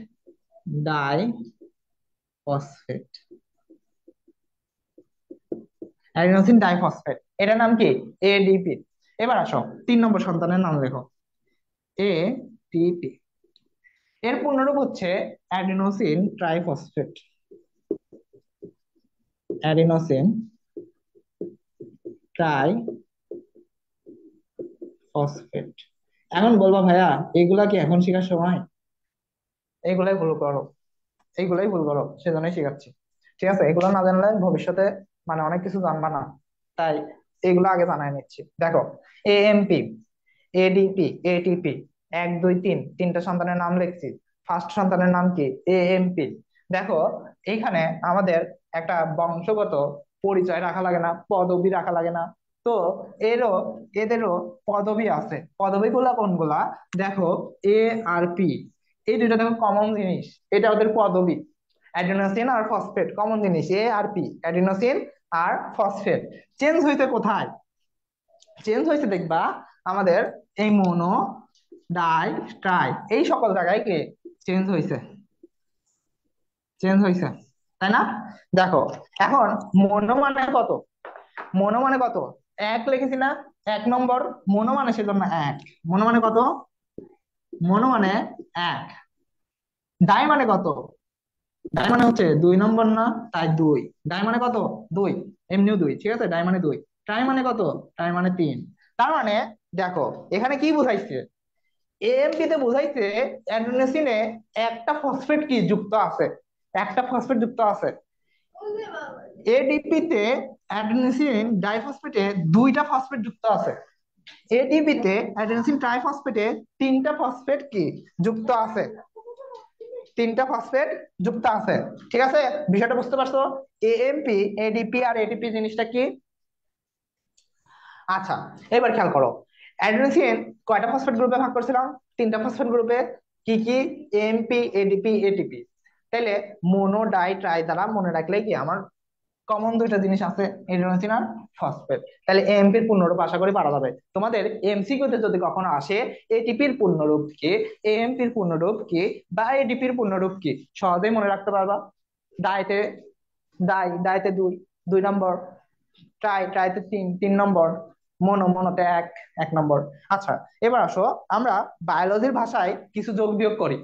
ডাইফসফেট। অ্যাডিনোসিন ডাইফসফেট, এটার নাম কি? ADP। এবার আসো, 3 নম্বর সন্তানের নাম লেখো। ATP। এর পূর্ণরূপ হচ্ছে অ্যাডিনোসিন ট্রাইফসফেট। Adenosine triphosphate. এখন বলবা ভাইয়া এগুলা কি এখন শেখার সময়? এইগুলাই ভুল করো, এইগুলাই ভুল করো, সেজন্যই শেখাচ্ছি। ঠিক আছে, এগুলো না জানলে ভবিষ্যতে মানে অনেক কিছু জানবা না, তাই এগুলো আগে জানাই নিচ্ছি। দেখো, AMP, ADP, ATP, 1 2 3, তিনটা সন্তানের নাম লিখছি। ফার্স্ট সন্তানের নাম কি? AMP। দেখো, এইখানে আমাদের একটা বংশগত পরিচয় রাখা লাগে না, পদবি রাখা লাগে না। তো এরও, এদেরও পদবি আছে। পদবি গুলা কোনগুলা? দেখো, ARP, এই দুইটা দেখো কমন জিনিস, এটা ওদের পদবি। অ্যাডিনোসিন আর ফসফেট কমন জিনিস, ARP, অ্যাডিনোসিন আর ফসফেট। চেঞ্জ হইতে কোথায়? চেঞ্জ হয়েছে দেখবা আমাদের এই মোনো, ডাই, ট্রাই, এই সকল জায়গায় কি চেঞ্জ হয়েছে? চেঞ্জ হয়েছে, তাই না? দেখো, এখন মোনো মানে কত? মোনো মানে কত? এক লিখেছি না? 1 নম্বর। মোনো মানে সেজন্য এক। মোনো মানে কত? মোনো মানে এক। ডাই মানে কত? ডাই মানে হচ্ছে 2 নম্বর না, তাই দুই। ডাই মানে কত? দুই। এমনিও দুই, ঠিক আছে, ডাই মানে দুই। ট্রাই মানে কত? ট্রাই মানে তিন। তার মানে দেখো, এখানে কি বুঝাইছে? AMP তে বুঝাইছে অ্যাডিনোসিনে একটা ফসফেট কি যুক্ত আছে, একটা ফসফেট যুক্ত আছে। ADP তে অ্যাডিনোসিন ডাইফসফেটে দুইটা ফসফেট যুক্ত আছে। ADP তে অ্যাডিনোসিন ট্রাইফসফেটে তিনটা ফসফেট কি যুক্ত আছে। তিনটা ফসফেট যুক্ত আছে। ঠিক আছে, বিষয়টা বুঝতে পারছো? AMP, ADP আর ATP জিনিসটা কি? আচ্ছা, এবার খেয়াল করো, অ্যাডিনোসিন কয়টা ফসফেট গ্রুপে ভাগ করছিলাম? তিনটা ফসফেট গ্রুপে। কি কি? AMP, ADP, ATP। তাহলে মোনো, ডাই, ট্রাই দ্বারা মনে রাখলে কি আমার কমন দুইটা জিনিস আছে, অ্যাডিনোসিন আর ফসফেট। তাহলে AMP এর পূর্ণরূপ আশা করি পারা যাবে। তোমাদের MCQ তে যদি কখনো আসে ATP এর পূর্ণরূপ কি, AMP এর পূর্ণরূপ কি, বা ADP এর পূর্ণরূপ কি, সহজেই মনে রাখতে পারবা। ডাইতে ডাইতে দুই, 2 নম্বর। ট্রাইতে তিন, 3 নম্বর। মনোতে এক, 1 নম্বর। আচ্ছা, এবার আসো আমরা বায়োলজির ভাষায় কিছু যোগ বিয়োগ করি।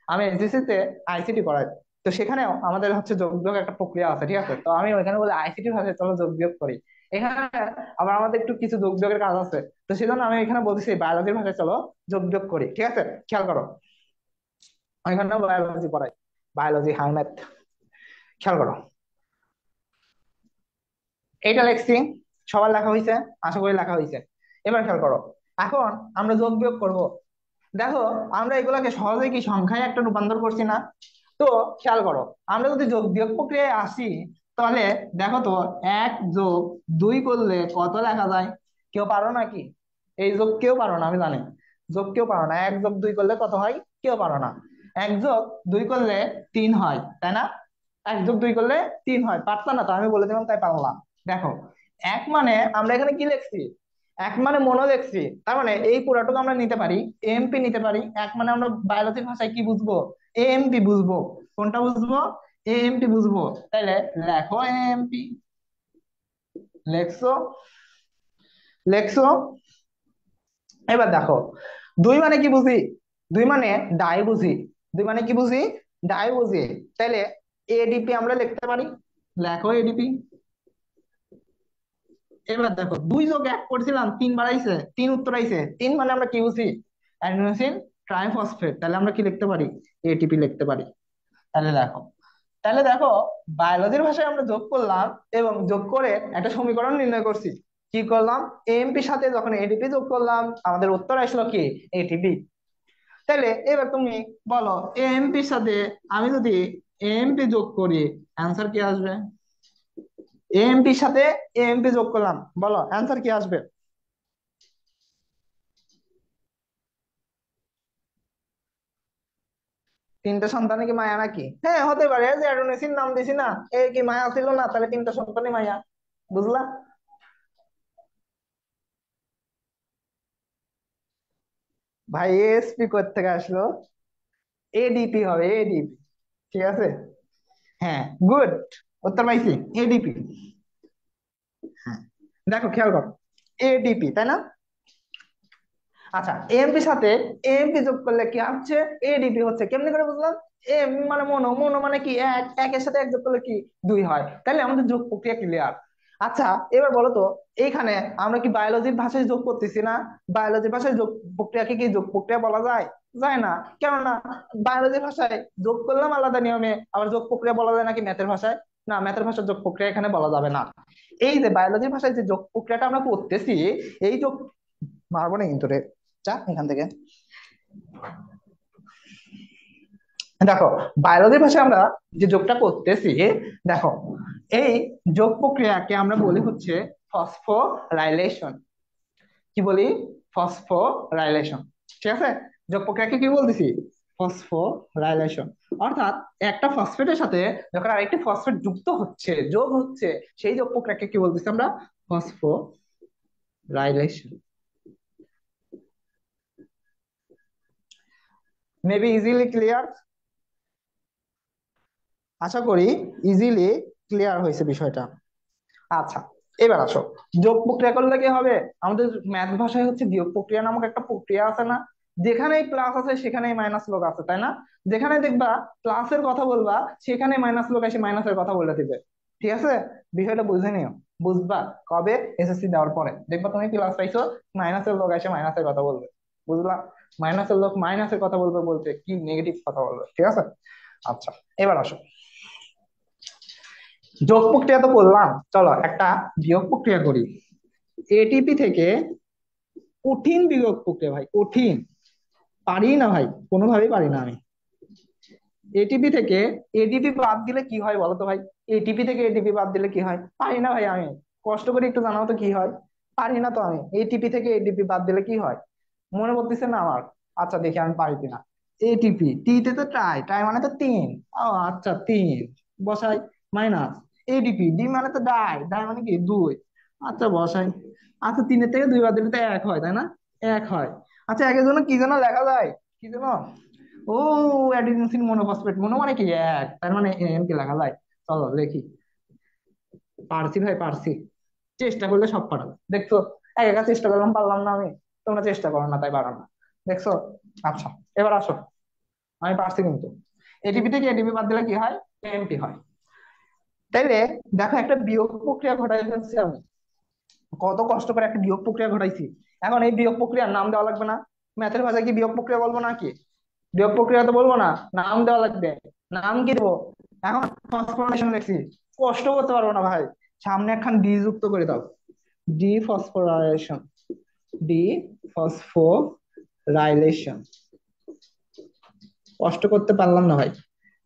আমি এসএসসি তে আইসিটি পড়াই, তো সেখানেও আমাদের হচ্ছে যোগ বিয়োগ একটা প্রক্রিয়া আছে, ঠিক আছে? তো আমি ওইখানে বলি আইসিটি ভাষায় চলো যোগ বিয়োগ করি। এখানে আবার আমাদের একটু কিছু যোগ বিয়োগের কাজ আছে, তো সেজন্য আমি এখানে বলতেছি বায়োলজির ভাষায় চলো যোগ বিয়োগ করি, ঠিক আছে? খেয়াল করো, এখানে বায়োলজি পড়াই, বায়োলজি হাই ম্যাথ। খেয়াল করো, এইটা লেখছি, সবার লেখা হয়েছে, আশা করি লেখা হয়েছে। এবার খেয়াল করো, এখন আমরা যোগ বিয়োগ করব। দেখো, আমরা এগুলাকে সহজে কি সংখ্যায় একটা রূপান্তর করছি না? তো খেয়াল করো, আমরা যদি যোগ বিয়োগ প্রক্রিয়ায় আসি, তাহলে দেখো তো, 1+2 করলে কত লেখা যায়? কেউ পারো নাকি? এই যোগ কেউ পারো না, আমি জানি। যোগ কেউ পারো না, 1+2 করলে কত হয়? কেউ পারো না। 1+2 করলে 3 হয়, তাই না? 1+2 করলে 3 হয়, পারতা না তো, আমি বলে দিলাম তাই পারলাম। দেখো, এক মানে আমরা এখানে কি লিখছি? এক মানে মনো লিখছি, তার মানে এই পুরাটুকু আমরা নিতে পারি, এমপি নিতে পারি। এক মানে আমরা বায়োলজির ভাষায় কি বুঝবো? এএমপি বুঝবো। কোনটা বুঝবো? এএমপি বুঝবো। তাইলে লেখো এএমপি। লেখছো? লেখছো? এবার দেখো, দুই মানে কি বুঝি? দুই মানে ডাই বুঝি। দুই মানে কি বুঝি? ডাই বুঝি। তাইলে এডিপি আমরা লিখতে পারি। লেখো এডিপি। এবার দেখো, 2+1 করছিলাম, 3 বাড়াইছে, 3 উত্তর আইছে। 3 মানে আমরা কি বুঝি? Adenosine triphosphate. তাহলে আমরা কি লিখতে পারি? এটিপি লিখতে পারি। তাহলে দেখো, বায়োলজির ভাষায় আমরা যোগ করলাম, এবং যোগ করে একটা সমীকরণ নির্ণয় করছি। কি করলাম? এএমপির সাথে যখন এডিপি যোগ করলাম, আমাদের উত্তর আসলো কি? এটিপি। তাহলে এবার তুমি বলো, এএমপির সাথে আমি যদি এএমপি যোগ করি, অ্যান্সার কি আসবে? এএমপির সাথে এএমপি যোগ করলাম, বলো অ্যান্সার কি আসবে? তিনটা সন্তানে কি মায়া নাকি? হ্যাঁ, হতে পারে, যে অ্যাডোনিসির নাম দিছি না, এ কি মায়া ছিল না? তাহলে তিনটা সন্তানই মায়া। বুঝলা? ভাই, এসপি কোথা থেকে আসলো? এডিপি হবে, এডিপি। ঠিক আছে। হ্যাঁ, গুড। উত্তর পাইছি, এডিপি। হ্যাঁ, দেখো খেয়াল করো, এডিপি, তাই না? আচ্ছা, এমপি সাথে এমপি যোগ করলে কি হচ্ছে? এডিপি হচ্ছে। কেমনে করে বুঝলাম? এম মানে মনো, মনো মানে কি এক, একের সাথে এক যোগ করলে কি? দুই হয়। তাহলে আমাদের যোগ প্রক্রিয়া ক্লিয়ার। আচ্ছা, এবার বলো তো, এইখানে আমরা কি বায়োলজির ভাষায় যোগ করতেছি না? বায়োলজির ভাষায় যোগ প্রক্রিয়াকে কি যোগ প্রক্রিয়া বলা যায়? যায় না। কেননা বায়োলজির ভাষায় যোগ করলাম আলাদা নিয়মে, আবার যোগ প্রক্রিয়া বলা যায় নাকি ম্যাথের ভাষায়? না, ম্যাথের ভাষায় যোগ প্রক্রিয়া এখানে বলা যাবে না। এই যে বায়োলজির ভাষায় যে যোগ প্রক্রিয়াটা আমরা করতেছি, এই যোগ, মারবো না কিন্তু রে, যা এখান থেকে। দেখো, বায়োলজির ভাষায় আমরা যে যোগটা করতেছি, দেখো, এই যোগ প্রক্রিয়াকে আমরা বলি হচ্ছে ফসফোরাইলেশন। কি বলি? ফসফোরাইলেশন। ঠিক আছে? যোগ প্রক্রিয়াকে কি বলতেছি? ফসফোরাইলেশন। অর্থাৎ একটা ফসফেটের সাথে যখন আরেকটি ফসফেট যুক্ত হচ্ছে, যোগ হচ্ছে, সেই যোগ প্রক্রিয়াকে কি বলতেছি আমরা? ফসফোরাইলেশন। Maybe easily clear? আশা করি ইজিলি ক্লিয়ার হয়েছে বিষয়টা। আচ্ছা, এবার আসো, যোগ প্রক্রিয়া করলে কি হবে? আমাদের ম্যাথ ভাষায় হচ্ছে বিয়োগ প্রক্রিয়া নামক একটা প্রক্রিয়া আছে না? যেখানেই প্লাস আছে সেখানেই মাইনাস লোক আছে, তাই না? যেখানে দেখবা প্লাসের কথা বলবা, সেখানে মাইনাস লোক এসে মাইনাসের কথা বলে দিবে। ঠিক আছে? বিষয়টা বুঝে নিও। বুঝবা কবে? এসএসসি দেওয়ার পরে দেখবা তুমি প্লাস পাইছো, মাইনাসের লোক এসে মাইনাসের কথা বলবে। বুঝলা? মাইনাসের লোক মাইনাসের কথা বলবে, বলতে কি নেগেটিভ কথা বলবে। ঠিক আছে? আচ্ছা, এবার আসো, যোগ প্রক্রিয়া তো করলাম, চলো একটা বিয়োগ প্রক্রিয়া করি। এটিপি থেকে কঠিন বিয়োগ প্রক্রিয়া, ভাই কঠিন, পারি না ভাই, কোনোভাবেই পারি না আমি। এটিপি থেকে এডিপি বাদ দিলে কি হয় বলো তো ভাই? এটিপি থেকে এটিপি বাদ দিলে কি হয়? পারি না ভাই আমি। কষ্ট করে একটু জানাও তো কি হয়। পারি না তো আমি। এটিপি থেকে এডিপি বাদ দিলে কি হয়? মনে পড়তেছে না আমার। আচ্ছা, দেখি আমি পারি কিনা। এটিপি, টি তে তো ট্রাই, ট্রাই মানে তো 3। ও আচ্ছা, 3 বসাই, মাইনাস এডিপি, ডি মানে তো ডাই, ডাই মানে কি 2। আচ্ছা বসাই। আচ্ছা, 3-এর থেকে 2 বাদ দিলে তো 1 হয়, তাই না? 1 হয়। আচ্ছা, একের জন্য কি যেন লেখা যায়? কি যেন? ও, অ্যাডিনোসিন মনোফসফেট, মনো মানে কি এক, তার মানে এম কি লেখা যায়? চলো দেখি। পারছি ভাই, পারছি। চেষ্টা করলে সব পারো, দেখছো। একা একা চেষ্টা করলাম, পারলাম না আমি। তোমরা চেষ্টা করো না তাই পারো না, দেখছো। আচ্ছা, এবার আসো। আমি পারছি কিন্তু। এটিপি থেকে এটিপি বাদ দিলে কি হয়? এমপি হয়। তাইলে দেখো, একটা বিয়োগ প্রক্রিয়া ঘটাই ফেলছি আমি। কত কষ্ট করে একটা বিয়োগ প্রক্রিয়া ঘটাইছি। এখন এই বিয়োগ প্রক্রিয়ার নাম দেওয়া লাগবে না? ম্যাথের ভাষায় কি বিয়োগ প্রক্রিয়া বলবো না কি? বিয়োগ প্রক্রিয়া তো বলবো না, নাম দেওয়া লাগবে। নাম কি দেবো? এখন ফসফোরাইলেশন লিখছি, কষ্ট করতে পারবো না ভাই। সামনে একখান ডি যুক্ত করে দাও। D phosphorylation. D phosphorylation. কষ্ট করতে পারলাম না ভাই,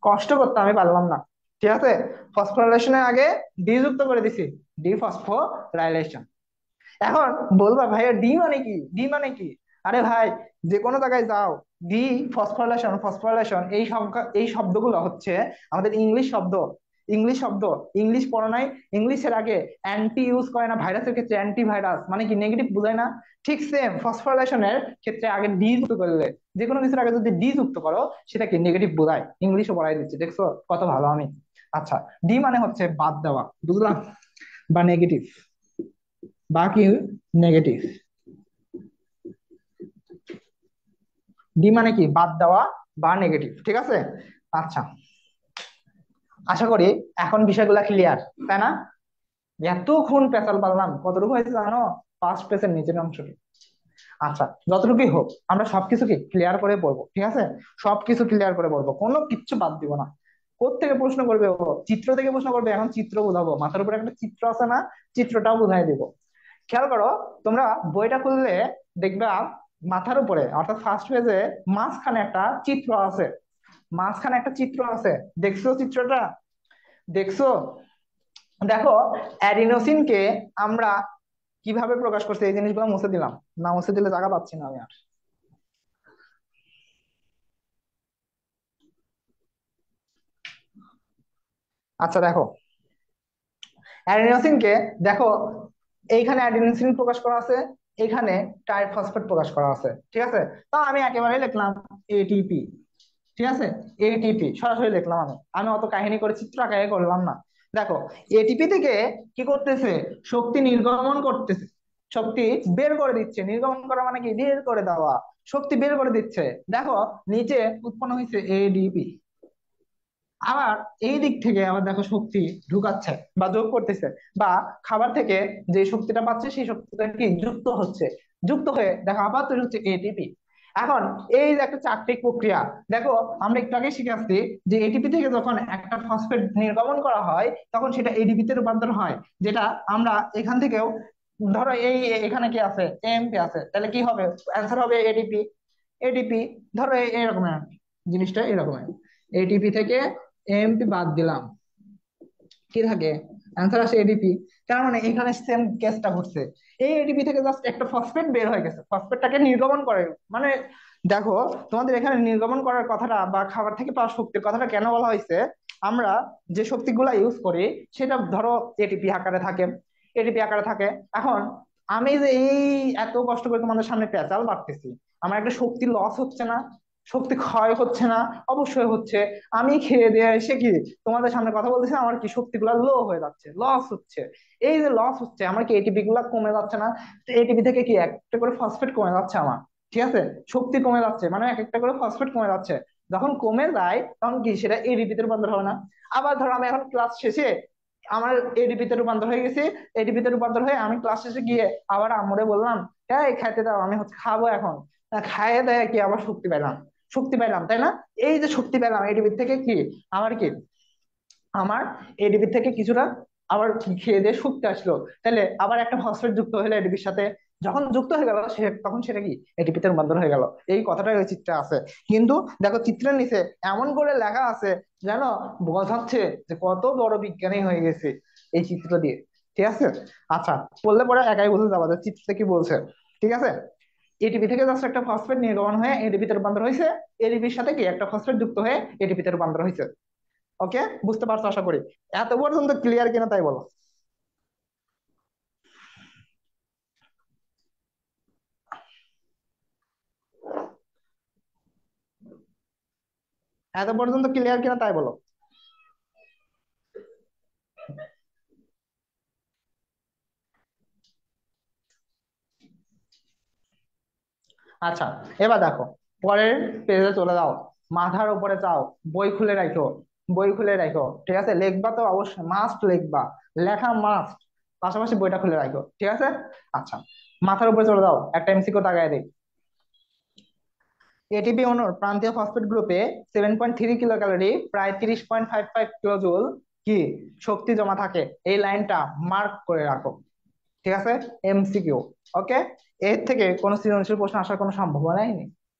কষ্ট করতে আমি পারলাম না। ঠিক আছে, ফসফোরাইলেশনের আগে ডি যুক্ত করে দিছি। D phosphorylation. এখন বলবা ভাইয়া ডি মানে কি, ডি মানে কি? আরে ভাই, যে কোনো জায়গায় যাও, ডি ফসফোরাইলেশন, ফসফোরাইলেশন এই সংখ্যা, এই শব্দগুলো হচ্ছে আমাদের ইংলিশ শব্দ। ইংলিশ শব্দ, ইংলিশ পড়ো নাই? ইংলিশের আগে অ্যান্টি ইউজ করে না ভাইরাসের ক্ষেত্রে? অ্যান্টিভাইরাস মানে কি, নেগেটিভ বোঝায় না? ঠিক সেম ফসফোরাইলেশনের ক্ষেত্রে আগে ডি যুক্ত করলে, যে কোনো কিছুর আগে যদি ডি যুক্ত করো, সেটা কি নেগেটিভ বোঝায়। ইংলিশও পড়াই দিচ্ছে, দেখছো কত ভালো আমি। আচ্ছা, ডি মানে হচ্ছে বাদ দেওয়া, বুঝলাম, বা নেগেটিভ, বা কি, নেগেটিভ। ডি মানে কি, বাদ দেওয়া বা নেগেটিভ, ঠিক আছে। আচ্ছা, আশা করি এখন বিষয়গুলো ক্লিয়ার, তাই না? এতক্ষণ পেঁচাল পারলাম, কতটুকু হয়েছে জানো? ফার্স্ট পেজের নিচের অংশটি। আচ্ছা, যতটুকুই হোক, আমরা সবকিছু কি ক্লিয়ার করে পড়বো, ঠিক আছে। সবকিছু ক্লিয়ার করে পড়বো, কোনো কিচ্ছু বাদ দিব না। কোত্থেকে প্রশ্ন করবে ও? চিত্র থেকে প্রশ্ন করবে, এখন চিত্র বোঝাবো, মাথার উপরে একটা চিত্র আছে না, চিত্রটাও বোঝাই দিব। খেয়াল করো, তোমরা বইটা খুললে দেখবা মাথার উপরে অর্থাৎ ফার্স্ট পেজে মাঝখানে একটা চিত্র আছে। মাঝখানে একটা চিত্র আছে, দেখছো চিত্রটা? দেখছো? দেখো, অ্যাডিনোসিনকে আমরা কিভাবে প্রকাশ করছি, এই জিনিসগুলো মুছে দিলাম। না মুছে দিলে জায়গা পাচ্ছি না আমি আর। আচ্ছা দেখো, অ্যাডিনোসিনকে দেখো, এইখানে অ্যাডিনোসিন প্রকাশ করা আছে, এখানে টাইফসফেট প্রকাশ করা আছে, ঠিক আছে। তা আমি একেবারে লিখলাম এটিপি, ঠিক আছে। এটিপি সরাসরি লিখলাম আমি, আমি অত কাহিনী করে চিত্র আঁকায় করলাম না। দেখো, এটিপি থেকে কি করতেছে? শক্তি নির্গমন করতেছে, শক্তি বের করে দিচ্ছে। নির্গমন করা মানে কি, বের করে দেওয়া। শক্তি বের করে দিচ্ছে। দেখো, নিচে উৎপন্ন হয়েছে এডিপি। আবার এই দিক থেকে আবার দেখো শক্তি ঢুকাচ্ছে বা যোগ করতেছে, বা খাবার থেকে যে শক্তিটা পাচ্ছে সেই শক্তিটা কি যুক্ত হচ্ছে। যুক্ত হয়ে দেখো আবার তৈরি হচ্ছে এটিপি। এখন এই যে একটা চাকরিক প্রক্রিয়া, দেখো আমরা একটু আগে শিখে আসছি যে এটিপি থেকে যখন একটা ফসফেট নির্গমন করা হয়, তখন সেটা এডিপি তে রূপান্তর হয়। যেটা আমরা এখান থেকেও, ধরো এই এখানে কি আছে, এমপি আছে, তাহলে কি হবে? অ্যান্সার হবে এডিপি। এডিপি, ধরো এরকম জিনিসটা এরকম। এটিপি থেকে এমপি বাদ দিলাম, কি থাকে? অ্যান্সার আসে এডিপি। তার মানে এখানে সেম কেসটা ঘটছে। এই এডিপি থেকে জাস্ট একটা ফসফেট বের হয়ে গেছে, ফসফেটটাকে নির্গমন করে। মানে দেখো, তোমাদের এখানে নির্গমন করার কথাটা বা খাবার থেকে পাওয়া শক্তির কথাটা কেন বলা হয়েছে? আমরা যে শক্তিগুলা ইউজ করি, সেটা ধরো এটিপি আকারে থাকে, এটিপি আকারে থাকে। এখন আমি যে এই এত কষ্ট করে তোমাদের সামনে পেঁচাল বাড়তেছি, আমার একটা শক্তি লস হচ্ছে না? শক্তি ক্ষয় হচ্ছে না? অবশ্যই হচ্ছে। আমি খেয়ে দিয়ে এসে কি তোমাদের সামনে কথা বলতেছি, আমার কি শক্তিগুলা লো হয়ে যাচ্ছে, লস হচ্ছে। এই যে লস হচ্ছে, আমার কি এটিপি গুলা কমে যাচ্ছে না? এটিপি থেকে কি একটা করে ফসফেট কমে যাচ্ছে আমার, ঠিক আছে। শক্তি কমে যাচ্ছে মানে এক একটা করে ফসফেট কমে যাচ্ছে। যখন কমে যায় তখন কি সেটা এডিপি তে রূপান্তর হবে না? আবার ধরো আমি এখন ক্লাস শেষে আমার এডিপি তে রূপান্তর হয়ে গেছি। এডিপি তে রূপান্তর হয়ে আমি ক্লাস শেষে গিয়ে আবার আম্মুরে বললাম, এই খাইতে দাও, আমি হচ্ছে খাবো এখন। খাইয়ে দেয় কি আবার শক্তি পেলাম, শক্তি পেলাম, তাই না? এই যে শক্তি পেলাম এডিবি থেকে, কি আমার কি, আমার এডিবি থেকে কিছুটা আবার খেয়ে দিয়ে শক্তি আসলো। তাহলে আবার একটা ফসফেট যুক্ত হলো এডিবির সাথে, যখন যুক্ত হয়ে গেল সে তখন সেটা কি এটিপিতে রূপান্তর হয়ে গেল। এই কথাটাই ওই চিত্রে আছে। কিন্তু দেখো চিত্রের নিচে এমন করে লেখা আছে যেন বোঝাচ্ছে যে কত বড় বিজ্ঞানী হয়ে গেছে এই চিত্র দিয়ে, ঠিক আছে। আচ্ছা, পড়লে পরে একাই বুঝে যাবা যে চিত্রতে কি বলছে, ঠিক আছে। এটিপি থেকে জাস্ট একটা ফসফেট নির্গমন হয়ে এডিপি তে রূপান্তর হয়েছে। এডিপির সাথে কি একটা ফসফেট যুক্ত হয়ে এটিপি তে রূপান্তর হয়েছে। ওকে, বুঝতে পারছো আশা করি। এত পর্যন্ত ক্লিয়ার কিনা তাই বলো। এত পর্যন্ত ক্লিয়ার কিনা তাই বলো। আচ্ছা, এবার দেখো, পরের পেজে চলে যাও, মাথার উপরে যাও, বই খুলে রাখো, বই খুলে রাখো, ঠিক আছে? লিখবা তো অবশ্যই, মাস্ট লিখবা, লেখা মাস্ট, পাশাপাশি বইটা খুলে রাখো, ঠিক আছে? আচ্ছা, মাথার উপরে চলে যাও, একটা এমসিকিউ তাকায় দেই। এটিপি অণুর প্রান্তীয় ফসফেট গ্রুপে 7.3 কিলো ক্যালোরি, প্রায় 30.55 কিলো জুল কি শক্তি জমা থাকে? এই লাইনটা মার্ক করে রাখো, ঠিক আছে? এমসিকিউ। ওকে, এর থেকে কোনো সৃজনশীল প্রশ্ন আসার কোনো সম্ভাবনাই নেই।